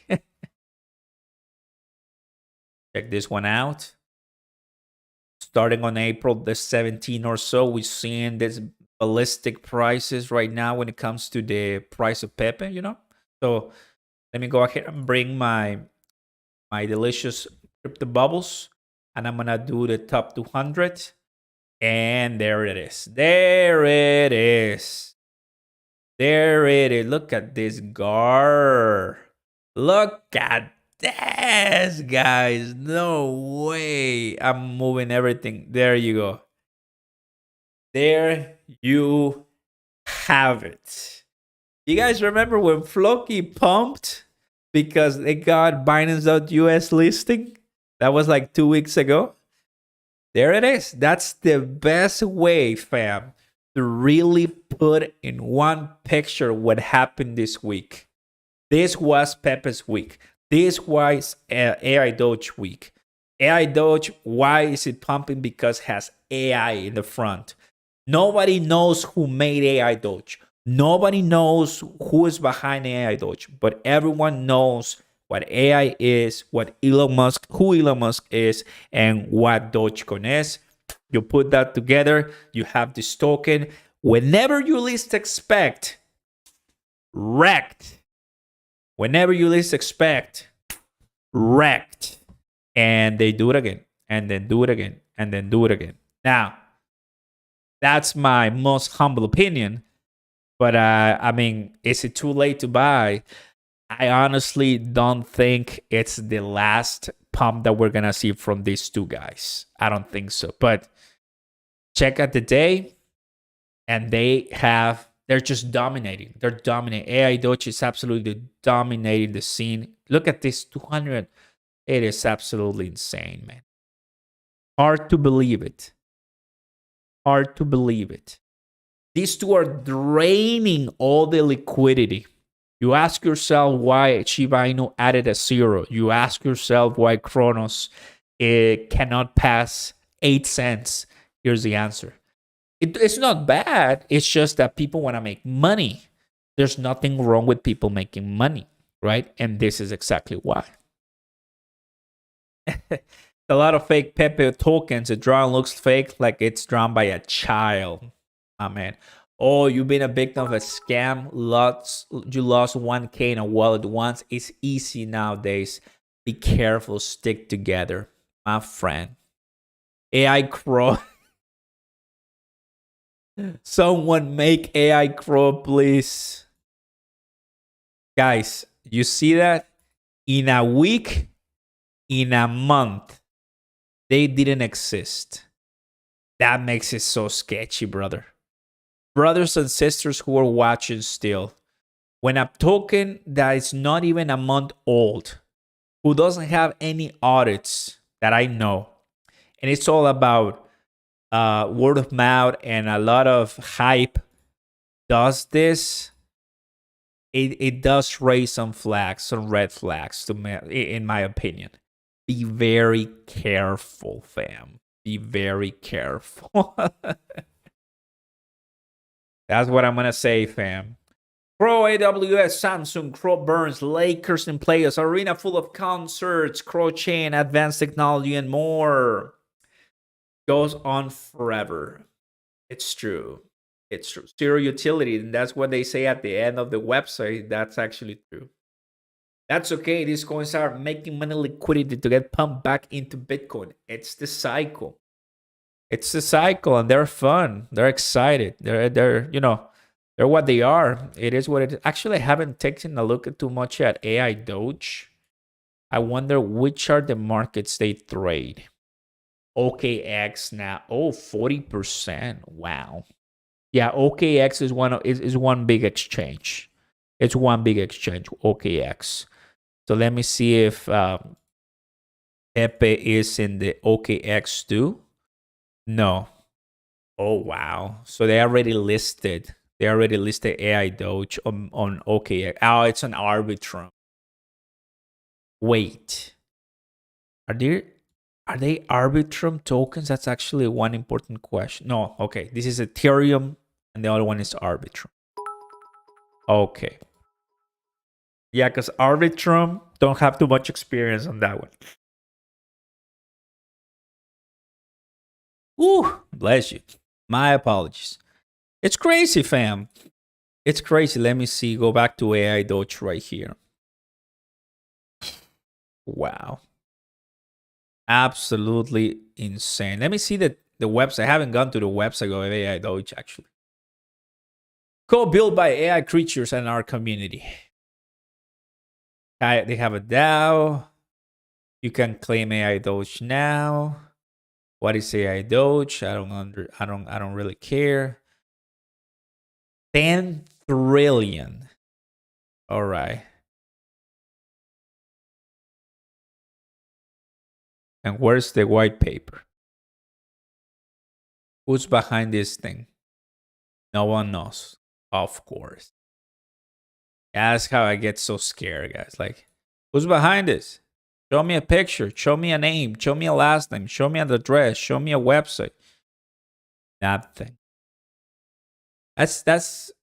Check this one out. Starting on April the 17th or so, we're seeing this ballistic prices right now when it comes to the price of Pepe, you know? So let me go ahead and bring my delicious crypto bubbles, and I'm gonna do the top 200, and there it is. There it is. Look at this gar. Look at this, guys. No way. I'm moving everything. There you go. There you have it. You guys remember when Floki pumped because they got Binance.us listing? That was like 2 weeks ago. There it is. That's the best way, fam, to really put in one picture what happened this week. This was Pepe's week. This was AI Doge week. AI Doge, why is it pumping? Because it has AI in the front. Nobody knows who made AI Doge. Nobody knows who is behind AI Doge, but everyone knows what AI is, who Elon Musk is, and what Dogecoin is. You put that together, you have this token. Whenever you least expect, wrecked. Whenever you least expect, wrecked. And they do it again, and then do it again, and then do it again. Now, that's my most humble opinion. But I mean, is it too late to buy? I honestly don't think it's the last pump that we're going to see from these two guys. I don't think so. But check out the day, and they're just dominating. They're dominating. AI Doge is absolutely dominating the scene. Look at this 200. It is absolutely insane, man. Hard to believe it. Hard to believe it. These two are draining all the liquidity. You ask yourself why Shiba Inu added a 0. You ask yourself why Cronos cannot pass 8 cents. Here's the answer. It's not bad. It's just that people want to make money. There's nothing wrong with people making money, right? And this is exactly why. A lot of fake Pepe tokens. The drawing looks fake, like it's drawn by a child. Oh, man. Oh, you've been a victim of a scam. You lost 1K in a wallet once. It's easy nowadays. Be careful. Stick together, my friend. AI Crow. Someone make AI Crow, please. Guys, you see that? In a week, in a month, they didn't exist. That makes it so sketchy, brother. Brothers and sisters who are watching still, when a token that is not even a month old, who doesn't have any audits that I know, and it's all about word of mouth and a lot of hype, does this, it does raise some flags, some red flags, in my opinion. Be very careful, fam. Be very careful. That's what I'm going to say, fam. Crow AWS, Samsung, Crow Burns, Lakers and players, arena full of concerts, Crow chain, advanced technology, and more. Goes on forever. It's true. It's true. Zero utility, and that's what they say at the end of the website. That's actually true. That's okay. These coins are making money liquidity to get pumped back into Bitcoin. It's the cycle. It's the cycle, and they're fun. They're excited. They're they're what they are. It is what it is. Actually, I haven't taken a look at too much at AI Doge. I wonder which are the markets they trade. OKX now. Oh, 40%. Wow. Yeah, OKX is one big exchange. It's one big exchange, OKX. So let me see if Pepe is in the OKX too. No. Oh wow. So they already listed. They already listed AI Doge on OKX. Oh, it's an Arbitrum. Wait. Are they Arbitrum tokens? That's actually one important question. No, okay. This is Ethereum and the other one is Arbitrum. Okay. Yeah, because Arbitrum don't have too much experience on that one. Ooh, bless you. My apologies. It's crazy, fam. It's crazy. Let me see. Go back to AI Doge right here. Wow. Absolutely insane. Let me see the website. I haven't gone to the website of AI Doge, actually. Co-built by AI creatures and our community. They have a DAO. You can claim AI Doge now. What is AI Doge? I don't really care. 10 trillion. All right. And where's the white paper? Who's behind this thing? No one knows. Of course. That's how I get so scared, guys. Like, who's behind this? Show me a picture. Show me a name. Show me a last name. Show me an address. Show me a website. Nothing. That's to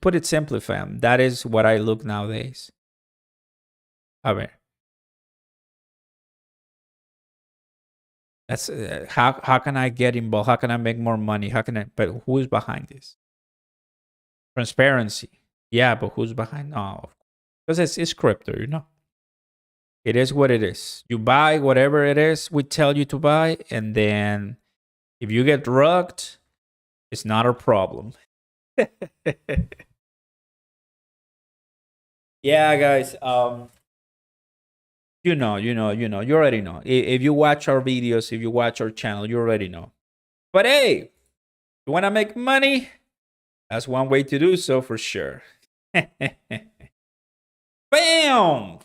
put it simply, fam. That is what I look nowadays. A ver. That's how can I get involved? How can I make more money? How can I? But who's behind this? Transparency. Yeah, but who's behind? No, because it's crypto, you know. It is what it is. You buy whatever it is we tell you to buy, and then if you get drugged, it's not a problem. Yeah, guys. You already know. If you watch our videos, if you watch our channel, you already know. But hey, you want to make money? That's one way to do so for sure. Bam!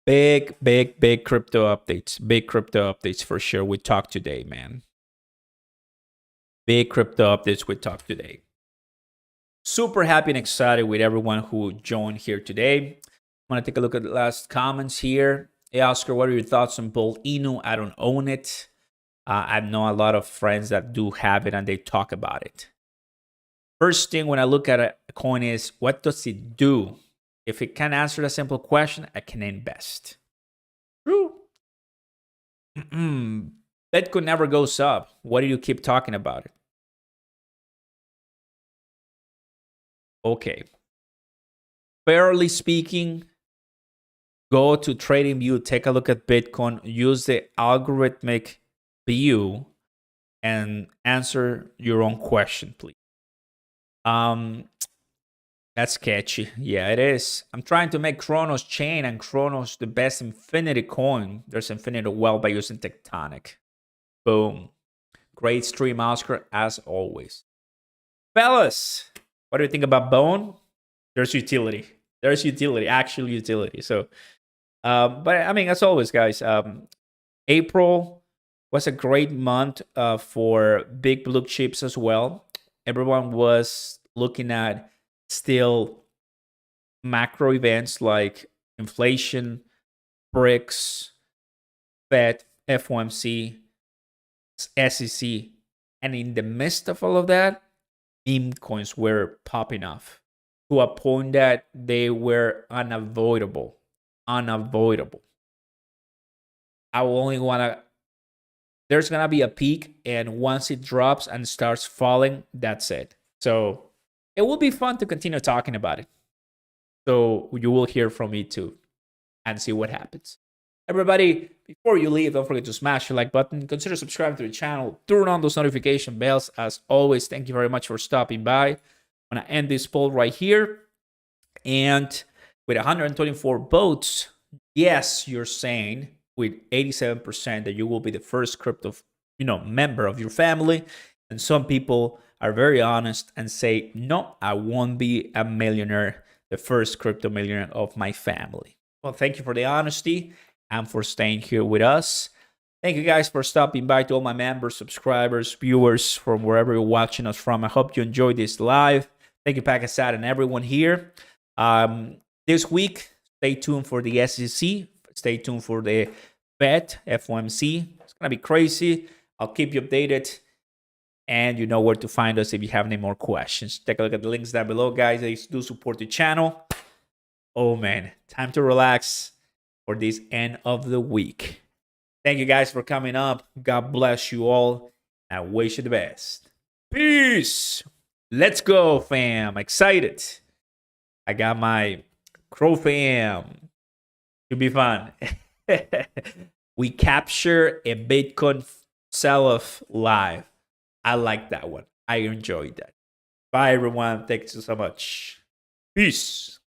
Big crypto updates. Big crypto updates for sure. We talk today, man. Big crypto updates we talk today. Super happy and excited with everyone who joined here today. I want to take a look at the last comments here. Hey, Oscar, what are your thoughts on Bolt Inu? I don't own it. I know a lot of friends that do have it and they talk about it. First thing when I look at a coin is, what does it do? If it can answer the simple question, I can invest. True. Bitcoin never goes up. Why do you keep talking about it? Okay. Fairly speaking, go to TradingView, take a look at Bitcoin, use the algorithmic view, and answer your own question, please. That's catchy. Yeah, it is. I'm trying to make Cronos chain and Cronos the best infinity coin. There's infinity well by using tectonic. Boom. Great stream, Oscar, as always. Fellas, What do you think about Bone? There's utility. There's utility, actual utility. So, but I mean, as always, guys, April was a great month for big blue chips as well. Everyone was looking at still macro events like inflation, BRICS, Fed, FOMC, SEC. And in the midst of all of that, meme coins were popping off to a point that they were unavoidable. Unavoidable. I will only want to, there's going to be a peak, and once it drops and starts falling, that's it. So it will be fun to continue talking about it. So you will hear from me too and see what happens. Everybody, before you leave, don't forget to smash the like button. Consider subscribing to the channel. Turn on those notification bells. As always, thank you very much for stopping by. I'm going to end this poll right here. And with 124 votes, yes, you're saying with 87% that you will be the first crypto, member of your family. And some people are very honest and say, no, I won't be a millionaire, the first crypto millionaire of my family. Well, thank you for the honesty and for staying here with us. Thank you guys for stopping by, to all my members, subscribers, viewers from wherever you're watching us from. I hope you enjoyed this live. Thank you, Pakistan, and everyone here. This week, stay tuned for the SEC. Stay tuned for the Fed, FOMC. It's going to be crazy. I'll keep you updated. And you know where to find us if you have any more questions. Take a look at the links down below, guys. Please do support the channel. Oh, man. Time to relax for this end of the week. Thank you guys for coming up. God bless you all. I wish you the best. Peace. Let's go, fam. Excited. I got my Crow fam. Should be fun. We capture a Bitcoin sell-off live. I like that one. I enjoyed that. Bye, everyone. Thank you so much. Peace.